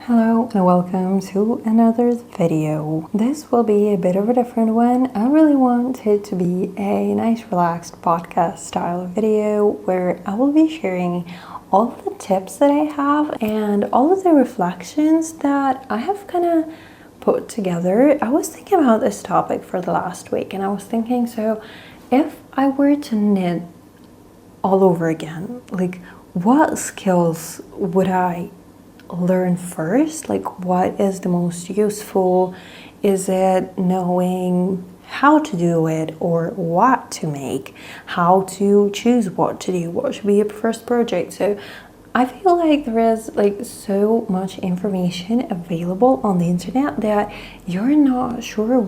Hello and welcome to another video. This will be a bit of a different one. I really want it to be a nice relaxed podcast style video where I will be sharing all of the tips that I have and all of the reflections that I have kind of put together. I was thinking about this topic for the last week and I was thinking, so if I were to knit all over again, like what skills would I learn first? Like what is the most useful? Is it knowing how to do it or what to make, how to choose what to do, what should be your first project? So I feel like there is like so much information available on the internet that you're not sure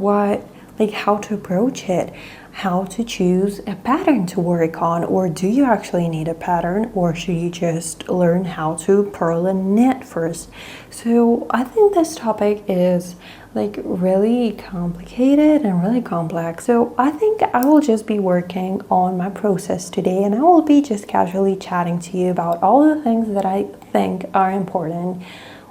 how to approach it, how to choose a pattern to work on, or do you actually need a pattern, or should you just learn how to purl and knit first? So I think this topic is like really complicated and really complex. So I think I will just be working on my process today and I will be just casually chatting to you about all the things that I think are important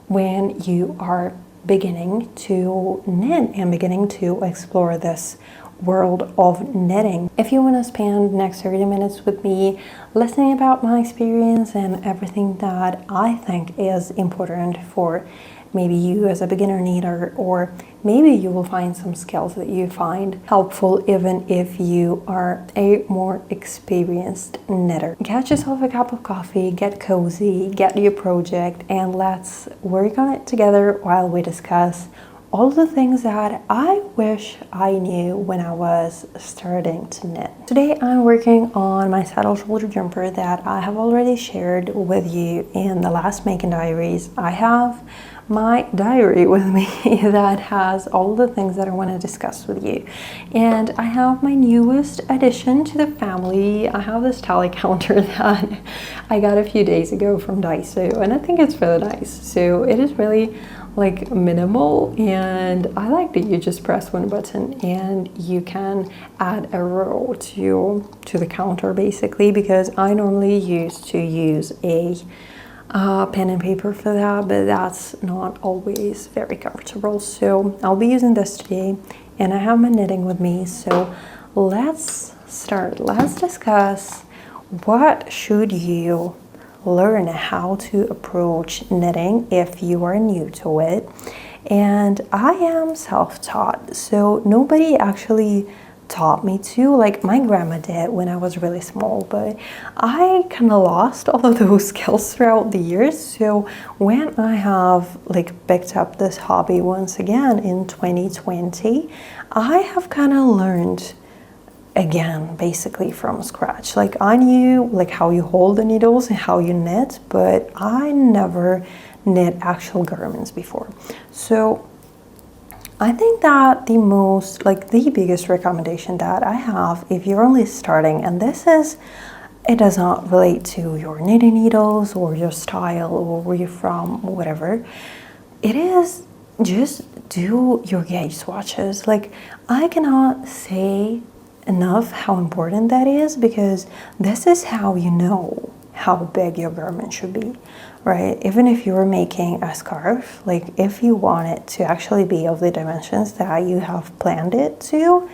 when you are beginning to knit and beginning to explore this world of knitting. If you want to spend the next 30 minutes with me listening about my experience and everything that I think is important for maybe you as a beginner knitter, or maybe you will find some skills that you find helpful even if you are a more experienced knitter. Get yourself a cup of coffee, get cozy, get your project, and let's work on it together while we discuss all the things that I wish I knew when I was starting to knit. Today I'm working on my saddle shoulder jumper that I have already shared with you in the last Making Diaries. I have my diary with me that has all the things that I want to discuss with you. And I have my newest addition to the family. I have this tally counter that I got a few days ago from Daiso, and I think it's really nice. So it is really like minimal, and I like that you just press one button and you can add a row to the counter basically, because I normally used to use a pen and paper for that, but that's not always very comfortable. So I'll be using this today and I have my knitting with me. So let's start. Let's discuss what should you learn how to approach knitting if you are new to it. And I am self-taught, so nobody actually taught me to, like my grandma did when I was really small, but I kind of lost all of those skills throughout the years. So when I have like picked up this hobby once again in 2020, I have kind of learned again basically from scratch. Like I knew like how you hold the needles and how you knit, but I never knit actual garments before. So I think that the biggest recommendation that I have if you're only starting, and it does not relate to your knitting needles or your style or where you're from, whatever, it is just do your gauge swatches. Like I cannot say enough how important that is, because this is how you know how big your garment should be, right? Even if you're making a scarf, like if you want it to actually be of the dimensions that you have planned it to,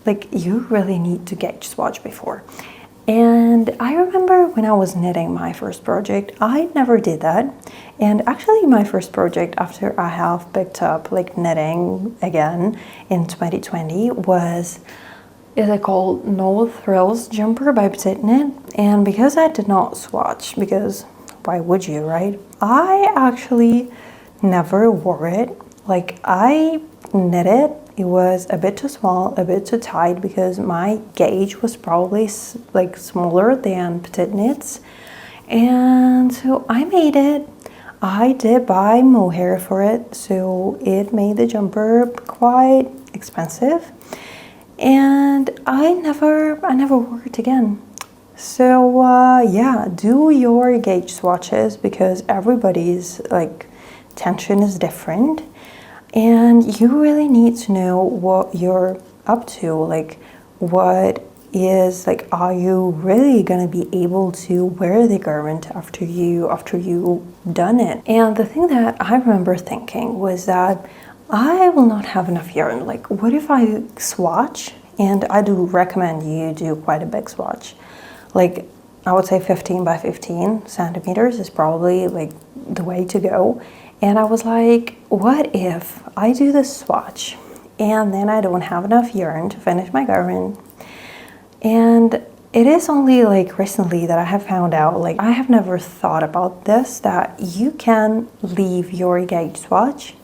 like you really need to gauge swatch before. And I remember when I was knitting my first project, I never did that. And actually my first project after I have picked up like knitting again in 2020 is it called No Thrills Jumper by Petite Knit. And because I did not swatch, because why would you, right? I actually never wore it. Like I knit it, it was a bit too small, a bit too tight, because my gauge was probably like smaller than Petite Knit's. And so I made it. I did buy mohair for it, so it made the jumper quite expensive. And I never wore it again. So yeah, do your gauge swatches, because everybody's like tension is different, and you really need to know what you're up to, like what is like, are you really gonna be able to wear the garment after you done it? And the thing that I remember thinking was that I will not have enough yarn. Like, what if I swatch? And I do recommend you do quite a big swatch. Like, I would say 15 by 15 centimeters is probably like the way to go. And I was like, what if I do this swatch and then I don't have enough yarn to finish my garment? And it is only like recently that I have found out, like I have never thought about this, that you can leave your gauge swatch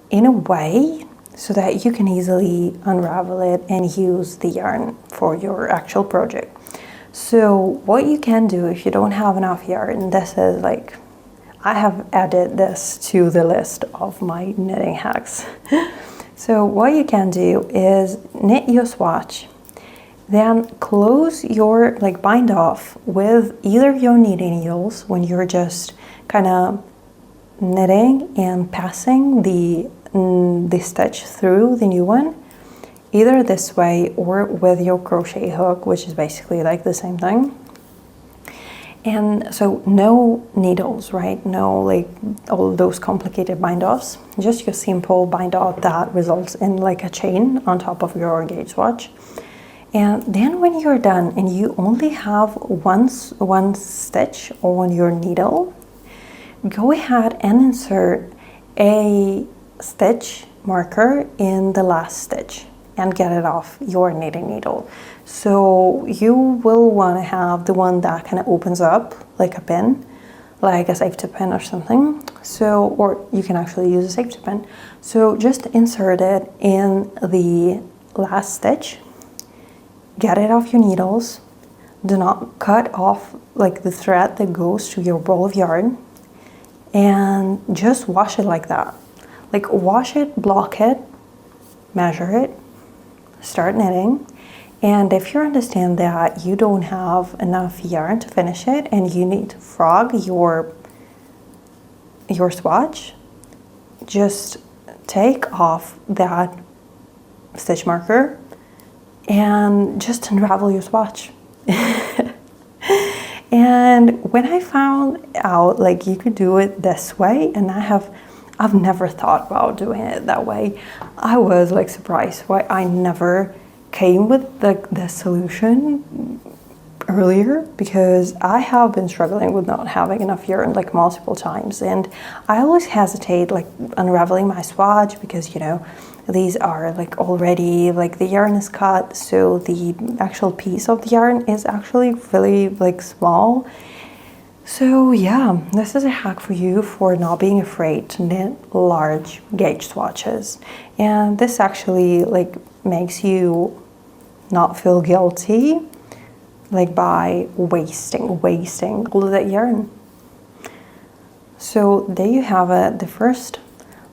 in a way so that you can easily unravel it and use the yarn for your actual project. So what you can do if you don't have enough yarn, this is like, I have added this to the list of my knitting hacks. So what you can do is knit your swatch, then close your, like bind off with either your knitting needles when you're just kind of knitting and passing the stitch through the new one, either this way or with your crochet hook, which is basically like the same thing. And so no needles, right? No like all those complicated bind offs, just your simple bind off that results in like a chain on top of your gauge swatch. And then when you're done and you only have one stitch on your needle, go ahead and insert a stitch marker in the last stitch and get it off your knitting needle. So you will want to have the one that kind of opens up like a pin, like a safety pin or something. So, or you can actually use a safety pin. So just insert it in the last stitch, get it off your needles. Do not cut off like the thread that goes to your ball of yarn, and just wash it like that. Like wash it, block it, measure it, start knitting. And if you understand that you don't have enough yarn to finish it and you need to frog your swatch, just take off that stitch marker and just unravel your swatch. And when I found out like you could do it this way, and I've never thought about doing it that way, I was like surprised why I never came with the solution earlier, because I have been struggling with not having enough yarn like multiple times, and I always hesitate like unraveling my swatch because, you know, these are like already like the yarn is cut, so the actual piece of the yarn is actually really like small. So yeah, this is a hack for you for not being afraid to knit large gauge swatches. And this actually like makes you not feel guilty like by wasting all of that yarn. So there you have it. The first,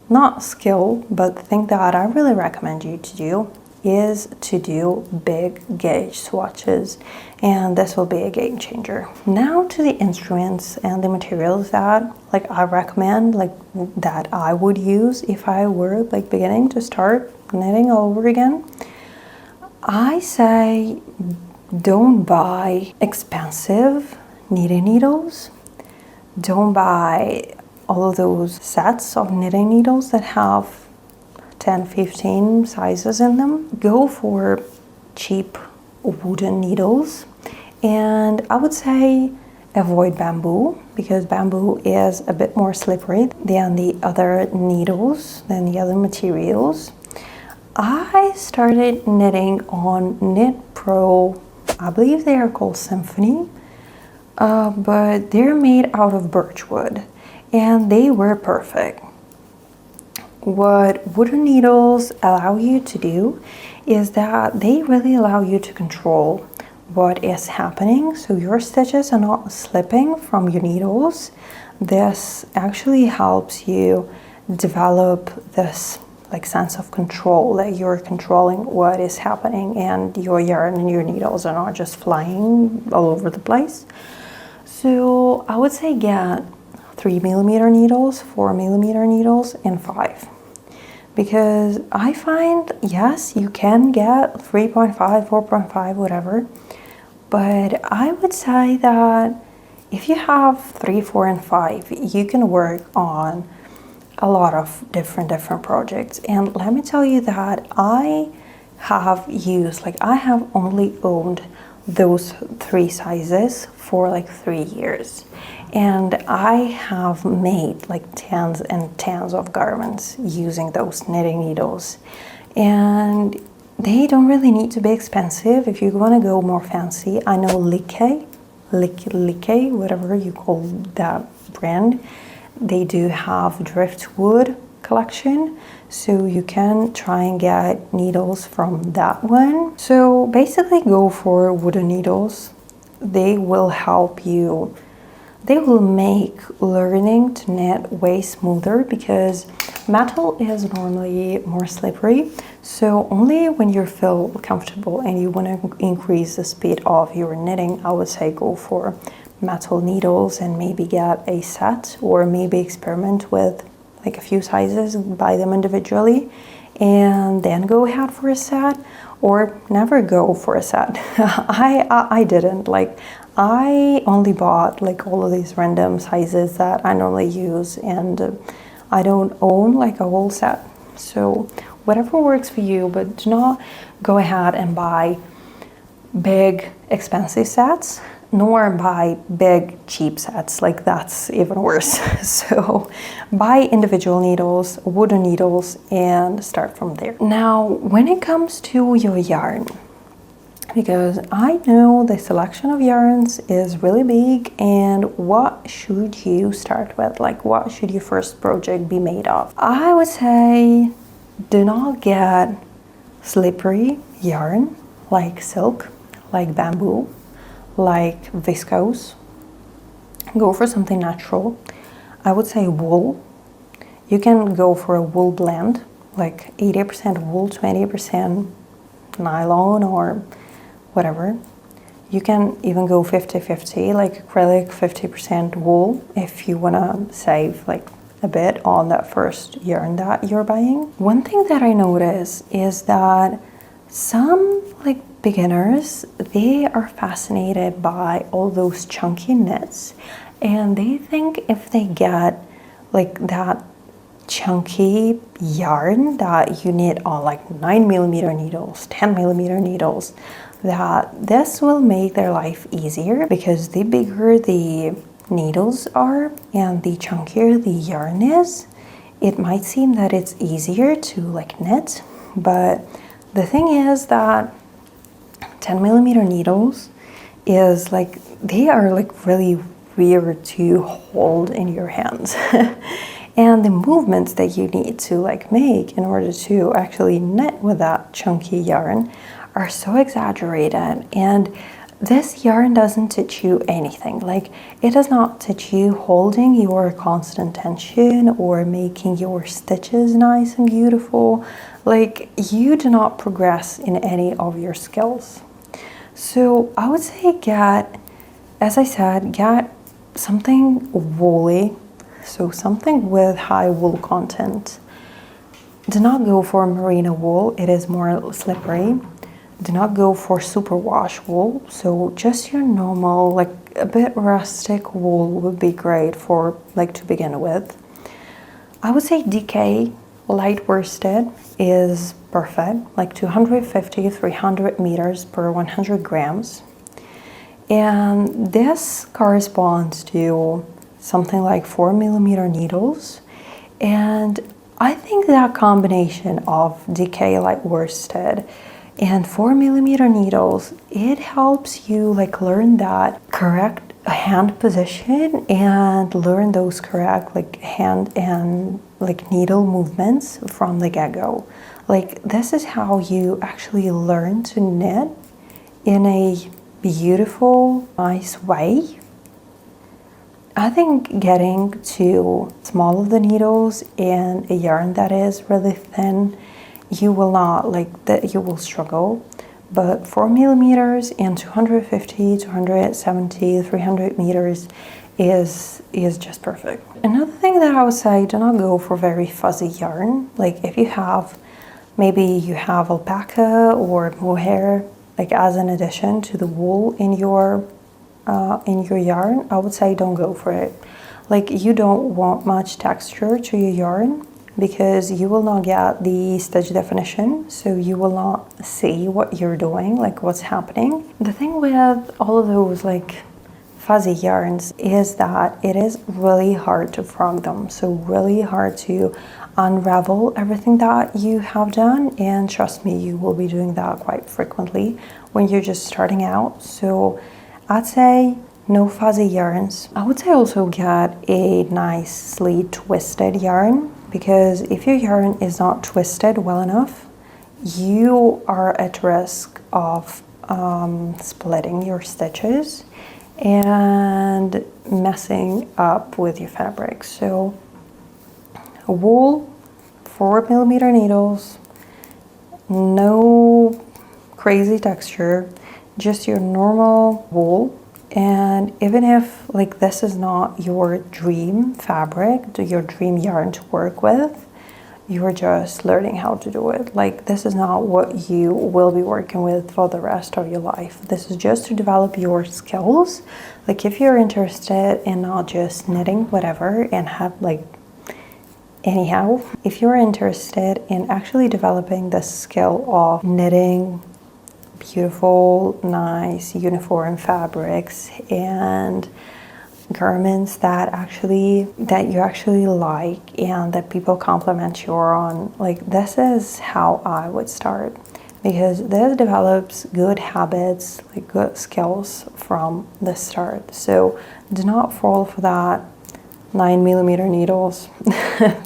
not skill, but thing that I really recommend you to do is to do big gauge swatches, and this will be a game changer. Now to the instruments and the materials that like I recommend, like that I would use if I were like beginning to start knitting all over again. I say don't buy expensive knitting needles. Don't buy all of those sets of knitting needles that have 10, 15 sizes in them. Go for cheap wooden needles. And I would say avoid bamboo, because bamboo is a bit more slippery than the other needles, than the other materials. I started knitting on Knit Pro, I believe they are called Symphony, but they're made out of birch wood, and they were perfect. What wooden needles allow you to do is that they really allow you to control what is happening, so your stitches are not slipping from your needles. This actually helps you develop this like sense of control, that you're controlling what is happening and your yarn and your needles are not just flying all over the place. So I would say get 3mm needles, 4mm needles, and 5. because I find, yes, you can get 3.5, 4.5, whatever, but I would say that if you have 3, 4, and 5, you can work on a lot of different projects. And let me tell you that I have only owned those 3 sizes for like 3 years, and I have made like tens and tens of garments using those knitting needles, and they don't really need to be expensive. If you want to go more fancy, I know Like, whatever you call that brand, they do have driftwood collection, so you can try and get needles from that one. So basically go for wooden needles. They will help you, they will make learning to knit way smoother, because metal is normally more slippery. So only when you feel comfortable and you want to increase the speed of your knitting, I would say go for metal needles and maybe get a set, or maybe experiment with like a few sizes, buy them individually, and then go ahead for a set, or never go for a set. I didn't. Like, I only bought like all of these random sizes that I normally use, and I don't own like a whole set. So whatever works for you, but do not go ahead and buy big expensive sets, nor buy big cheap sets. Like, that's even worse. So buy individual needles, wooden needles, and start from there. Now when it comes to your yarn, because I know the selection of yarns is really big, and what should you start with? Like, what should your first project be made of? I would say do not get slippery yarn like silk, like bamboo, like viscose. Go for something natural. I would say wool. You can go for a wool blend, like 80% wool, 20% nylon, or whatever. You can even go 50-50, like acrylic, 50% wool, if you want to save like a bit on that first yarn that you're buying. One thing that I notice is that some like beginners, they are fascinated by all those chunky knits, and they think if they get like that chunky yarn that you knit on like 9mm needles, 10mm needles, that this will make their life easier, because the bigger the needles are and the chunkier the yarn is, it might seem that it's easier to like knit, but the thing is that 10mm needles is like, they are like really weird to hold in your hands. And the movements that you need to like make in order to actually knit with that chunky yarn are so exaggerated, and this yarn doesn't teach you anything. Like, it does not teach you holding your constant tension or making your stitches nice and beautiful. Like, you do not progress in any of your skills. So I would say get, as I said, get something woolly, so something with high wool content. Do not go for merino wool, it is more slippery. Do not go for superwash wool, so just your normal, like a bit rustic wool would be great for like to begin with. I would say DK light worsted is perfect, like 250-300 meters per 100 grams. And this corresponds to something like 4mm needles. And I think that combination of DK light worsted and 4mm needles, it helps you like learn that correct hand position and learn those correct like hand and like needle movements from the get-go. Like, this is how you actually learn to knit in a beautiful, nice way. I think getting to small of the needles and a yarn that is really thin, you will not like that, you will struggle. But 4mm and 250, 270, 300 meters is just perfect. Another thing that I would say, do not go for very fuzzy yarn. Like if you have, maybe you have alpaca or mohair, like as an addition to the wool in your yarn, I would say don't go for it. Like you don't want much texture to your yarn because you will not get the stitch definition, so you will not see what you're doing, like what's happening. The thing with all of those like fuzzy yarns is that it is really hard to frog them, so really hard to unravel everything that you have done, and trust me, you will be doing that quite frequently when you're just starting out. So I'd say no fuzzy yarns. I would say also get a nicely twisted yarn, because if your yarn is not twisted well enough, you are at risk of splitting your stitches and messing up with your fabric. So wool, 4mm needles, no crazy texture, just your normal wool. And even if like this is not your dream fabric, your dream yarn to work with, you're just learning how to do it. Like this is not what you will be working with for the rest of your life. This is just to develop your skills. Like if you're interested in not just knitting whatever and have like, anyhow, if you're interested in actually developing the skill of knitting beautiful, nice, uniform fabrics and garments that you actually like and that people compliment you on, like this is how I would start, because this develops good habits, like good skills from the start. So do not fall for that 9mm needles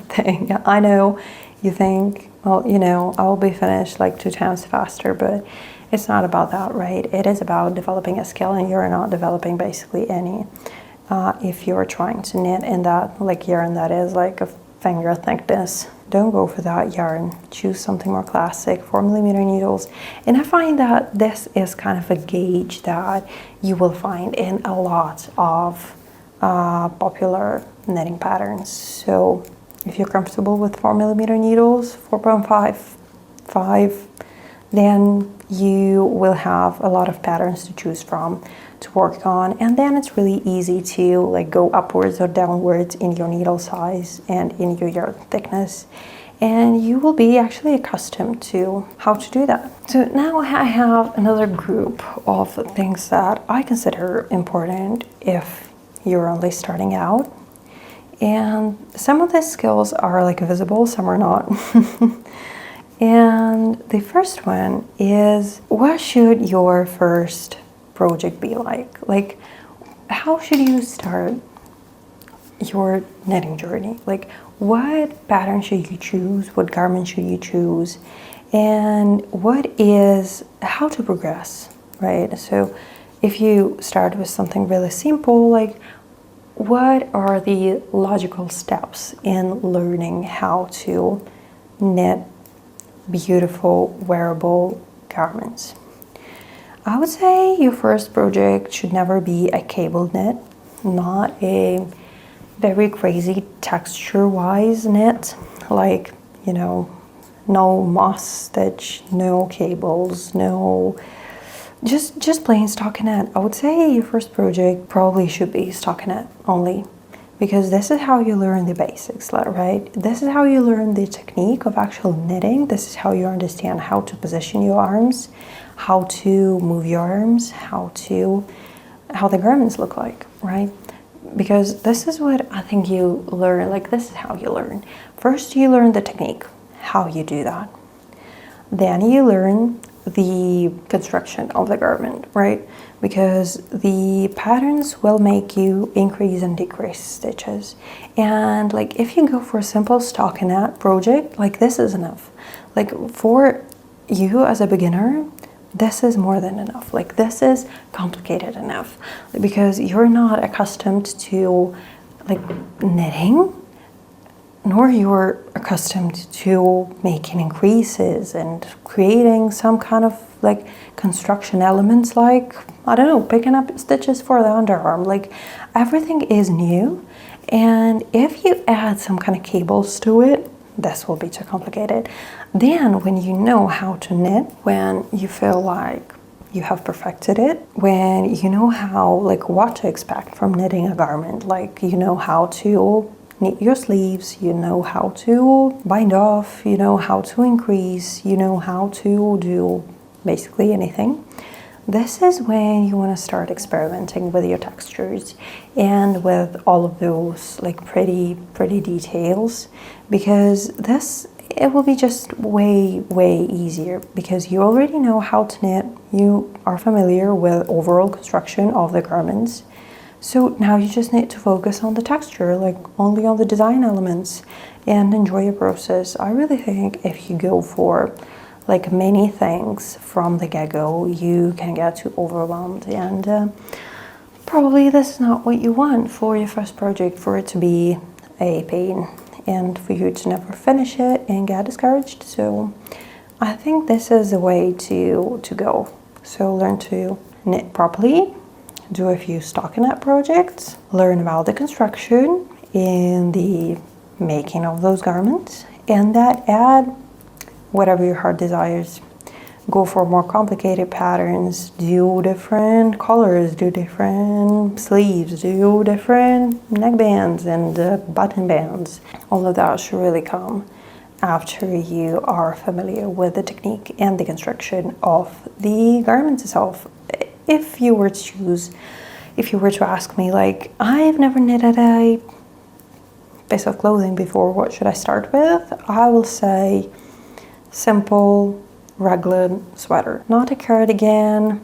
thing. I know you think, well, you know, I will be finished like 2 times faster, but it's not about that, right? It is about developing a skill, and you're not developing basically any. If you're trying to knit in that like yarn that is like a finger thickness, don't go for that yarn. Choose something more classic, 4mm needles. And I find that this is kind of a gauge that you will find in a lot of popular knitting patterns. So if you're comfortable with 4mm needles, 4.5, 5, then you will have a lot of patterns to choose from to work on, and then it's really easy to like go upwards or downwards in your needle size and in your yarn thickness, and you will be actually accustomed to how to do that. So now I have another group of things that I consider important if you're only starting out, and some of the skills are like visible, some are not. And the first one is, what should your first project be like? Like, how should you start your knitting journey? Like, what pattern should you choose? What garment should you choose? And how to progress, right? So if you start with something really simple, like what are the logical steps in learning how to knit beautiful wearable garments? I would say your first project should never be a cable knit, not a very crazy texture-wise knit, like, you know, no moss stitch, no cables, no, just plain stockinette. I would say your first project probably should be stockinette only, because this is how you learn the basics, right? This is how you learn the technique of actual knitting. This is how you understand how to position your arms, how to move your arms, how the garments look like, right? Because this is what I think you learn, like this is how you learn. First you learn the technique, how you do that. Then you learn the construction of the garment, right? Because the patterns will make you increase and decrease stitches. And like if you go for a simple stockinette project, like this is enough. Like for you as a beginner, this is more than enough. Like this is complicated enough, because you're not accustomed to like knitting, nor you're accustomed to making increases and creating some kind of like construction elements, like, I don't know, picking up stitches for the underarm, like everything is new. And if you add some kind of cables to it, this will be too complicated. Then when you know how to knit, when you feel like you have perfected it, when you know how, like, what to expect from knitting a garment, like you know how to knit your sleeves, you know how to bind off, you know how to increase, you know how to do basically anything. This is when you want to start experimenting with your textures and with all of those like pretty details, because it will be just way easier because you already know how to knit, you are familiar with overall construction of the garments. So now you just need to focus on the texture, like only on the design elements, and enjoy your process. I really think if you go for like many things from the get-go, you can get too overwhelmed, and probably this is not what you want for your first project, for it to be a pain and for you to never finish it and get discouraged. So I think this is the way to go. So learn to knit properly, do a few stockinette projects, learn about the construction and the making of those garments, and that add whatever your heart desires. Go for more complicated patterns, do different colors, do different sleeves, do different neckbands and button bands. All of that should really come after you are familiar with the technique and the construction of the garment itself. If you were to ask me, like, I've never knitted a piece of clothing before, what should I start with? I will say simple raglan sweater, not a cardigan,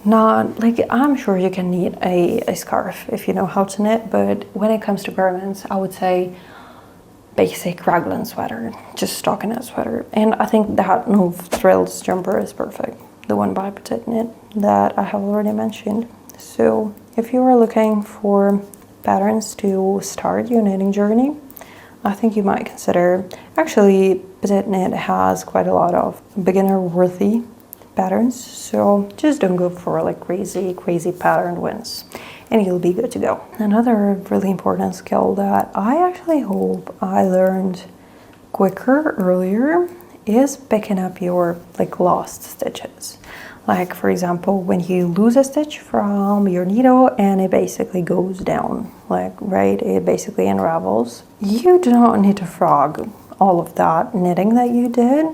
not like, I'm sure you can knit a scarf if you know how to knit, but when it comes to garments, I would say basic raglan sweater, just stockinette sweater. And I think that No Frills jumper is perfect, the one by Petite Knit that I have already mentioned. So if you are looking for patterns to start your knitting journey, I think you might consider, actually Petite Knit has quite a lot of beginner worthy patterns, so just don't go for like crazy patterned ones and you'll be good to go. Another really important skill that I actually hope I learned quicker earlier is picking up your like lost stitches. Like, for example, when you lose a stitch from your needle and it basically goes down, like, right, it basically unravels. You do not need to frog all of that knitting that you did.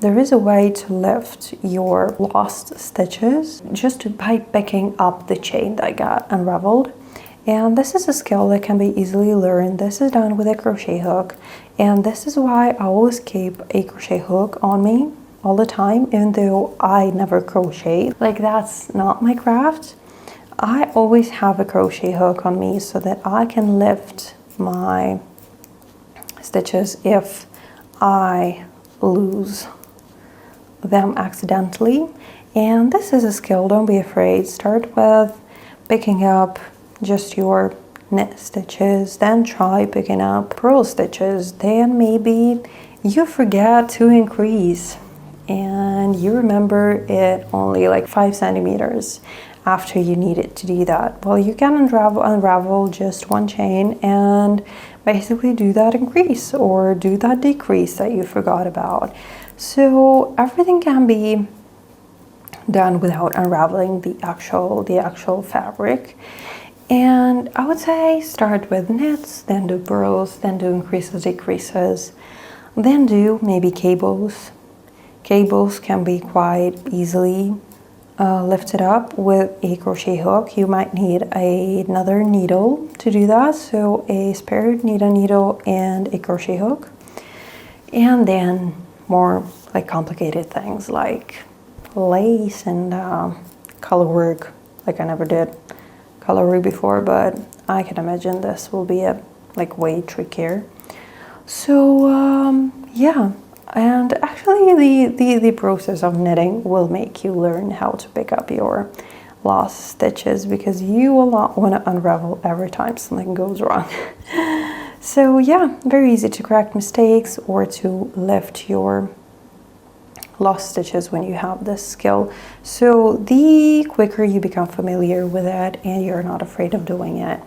There is a way to lift your lost stitches just by picking up the chain that got unraveled. And this is a skill that can be easily learned. This is done with a crochet hook. And this is why I always keep a crochet hook on me all the time, even though I never crochet. Like, that's not my craft. I always have a crochet hook on me so that I can lift my stitches if I lose them accidentally. And this is a skill, don't be afraid. Start with picking up just your knit stitches, then try picking up purl stitches, then maybe you forget to increase and you remember it only like 5 centimeters after you need it to do that. Well, you can unravel just one chain and basically do that increase or do that decrease that you forgot about. So everything can be done without unraveling the actual fabric. And I would say start with knits, then do purls, then do increases, decreases, then do maybe cables. Cables can be quite easily lifted up with a crochet hook. You might need another needle to do that, so a spare knitting needle and a crochet hook. And then more like complicated things like lace and color work. Like, I never did color work before, but I can imagine this will be like way trickier. So yeah. And actually the process of knitting will make you learn how to pick up your lost stitches, because you will not want to unravel every time something goes wrong. So yeah, very easy to correct mistakes or to lift your lost stitches when you have this skill. So the quicker you become familiar with it and you're not afraid of doing it,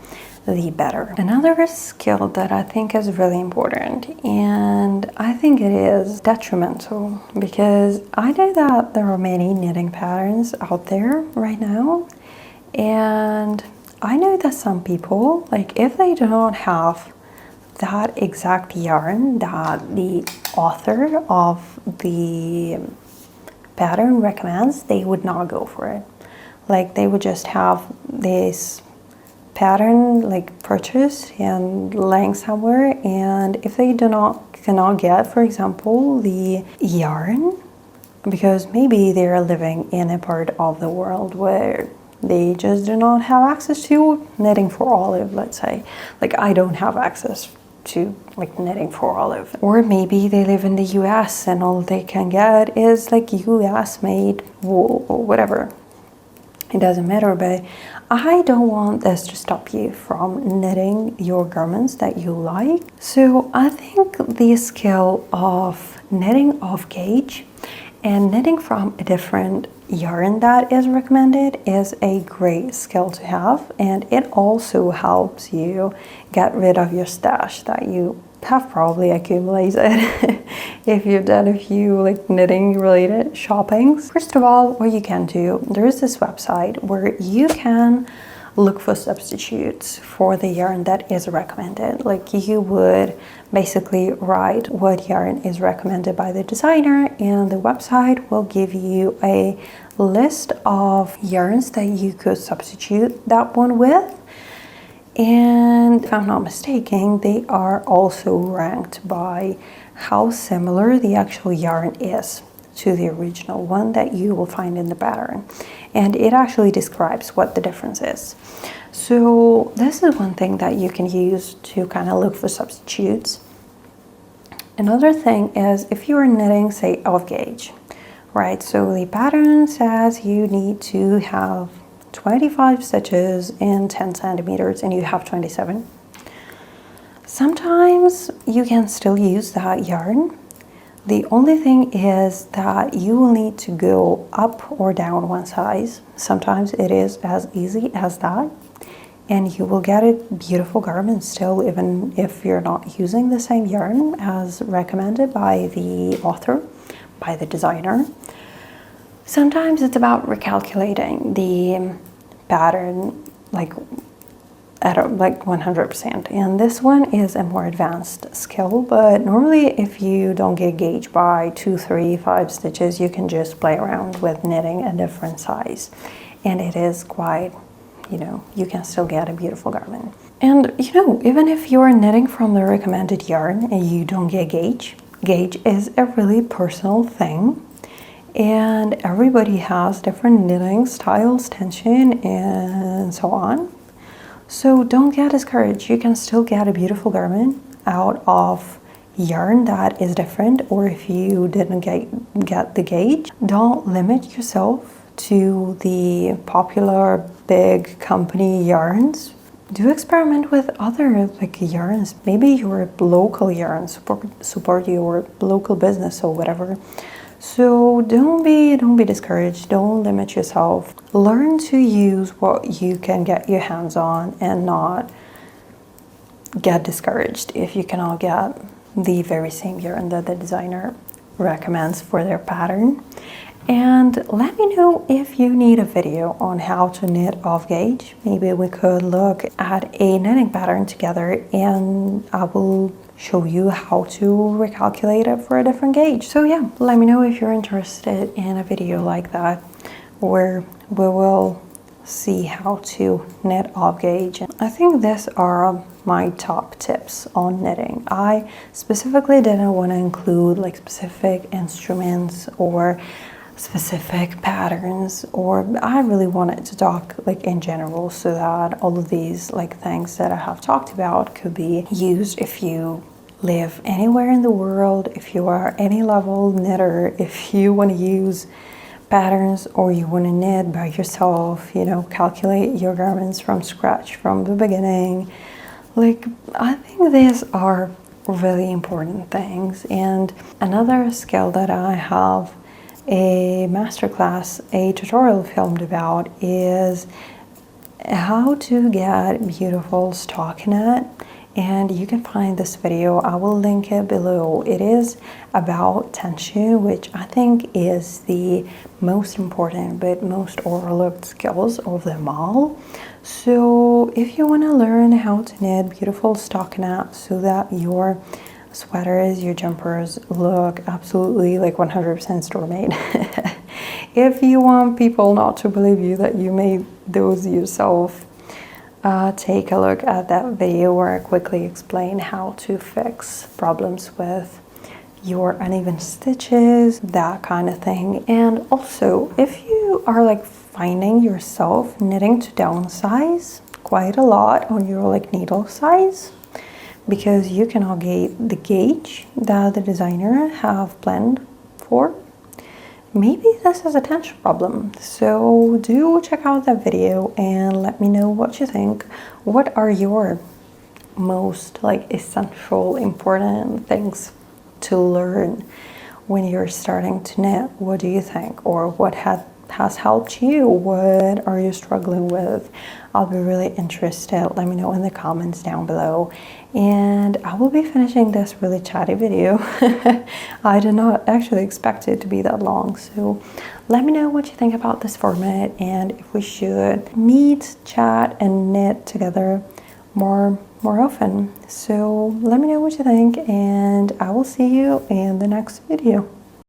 the better. Another skill that I think is really important, and I think it is detrimental, because I know that there are many knitting patterns out there right now, and I know that some people, like, if they do not have that exact yarn that the author of the pattern recommends, they would not go for it. Like, they would just have this pattern like purchased and laying somewhere, and if they cannot get, for example, the yarn, because maybe they're living in a part of the world where they just do not have access to knitting for olive, let's say. Like, I don't have access to like knitting for olive. Or maybe they live in the US and all they can get is like US made wool or whatever. It doesn't matter, but I don't want this to stop you from knitting your garments that you like. So I think the skill of knitting off gauge and knitting from a different yarn that is recommended is a great skill to have, and it also helps you get rid of your stash that you have probably accumulated if you've done a few like knitting related shoppings. First of all, what you can do, there is this website where you can look for substitutes for the yarn that is recommended. Like, you would basically write what yarn is recommended by the designer, and the website will give you a list of yarns that you could substitute that one with. And if I'm not mistaken, they are also ranked by how similar the actual yarn is to the original one that you will find in the pattern. And it actually describes what the difference is. So this is one thing that you can use to kind of look for substitutes. Another thing is if you are knitting, say, off gauge, right? So the pattern says you need to have 25 stitches in 10 centimeters and you have 27. Sometimes you can still use that yarn. The only thing is that you will need to go up or down one size. Sometimes it is as easy as that, and you will get a beautiful garment still, even if you're not using the same yarn as recommended by the author, by the designer. Sometimes it's about recalculating the pattern like at like 100%, and this one is a more advanced skill, but normally if you don't get gauge by 2, 3, 5 stitches, you can just play around with knitting a different size, and it is quite, you can still get a beautiful garment. And even if you're knitting from the recommended yarn and you don't get gauge is a really personal thing, and everybody has different knitting styles, tension, and so on. So don't get discouraged. You can still get a beautiful garment out of yarn that is different, or if you didn't get the gauge, don't limit yourself to the popular big company yarns. Do experiment with other like yarns. Maybe your local yarn support your local business or whatever. So don't be discouraged. Don't limit yourself. Learn to use what you can get your hands on and not get discouraged if you cannot get the very same yarn that the designer recommends for their pattern. And let me know if you need a video on how to knit off gauge. Maybe we could look at a knitting pattern together and I will show you how to recalculate it for a different gauge. So yeah, let me know if you're interested in a video like that, where we will see how to knit off gauge. I think these are my top tips on knitting. I specifically didn't want to include like specific instruments or specific patterns, or I really wanted to talk like in general, so that all of these like things that I have talked about could be used if you live anywhere in the world, if you are any level knitter, if you want to use patterns or you want to knit by yourself, calculate your garments from scratch from the beginning. Like, I think these are really important things. And another skill that I have a masterclass, a tutorial filmed about is how to get beautiful stockinette. And you can find this video, I will link it below. It is about tension, which I think is the most important but most overlooked skills of them all. So if you want to learn how to knit beautiful stockinette so that your sweaters, your jumpers look absolutely like 100% store made. If you want people not to believe you that you made those yourself, take a look at that video where I quickly explain how to fix problems with your uneven stitches, that kind of thing. And also, if you are like finding yourself knitting to downsize quite a lot on your like needle size because you cannot get the gauge that the designer have planned for, maybe this is a tension problem. So do check out that video and let me know what you think. What are your most like essential important things to learn when you're starting to knit? What do you think? Or what has helped you? What are you struggling with? I'll be really interested. Let me know in the comments down below. And I will be finishing this really chatty video. I did not actually expect it to be that long. So let me know what you think about this format and if we should meet, chat, and knit together more often. So let me know what you think and I will see you in the next video.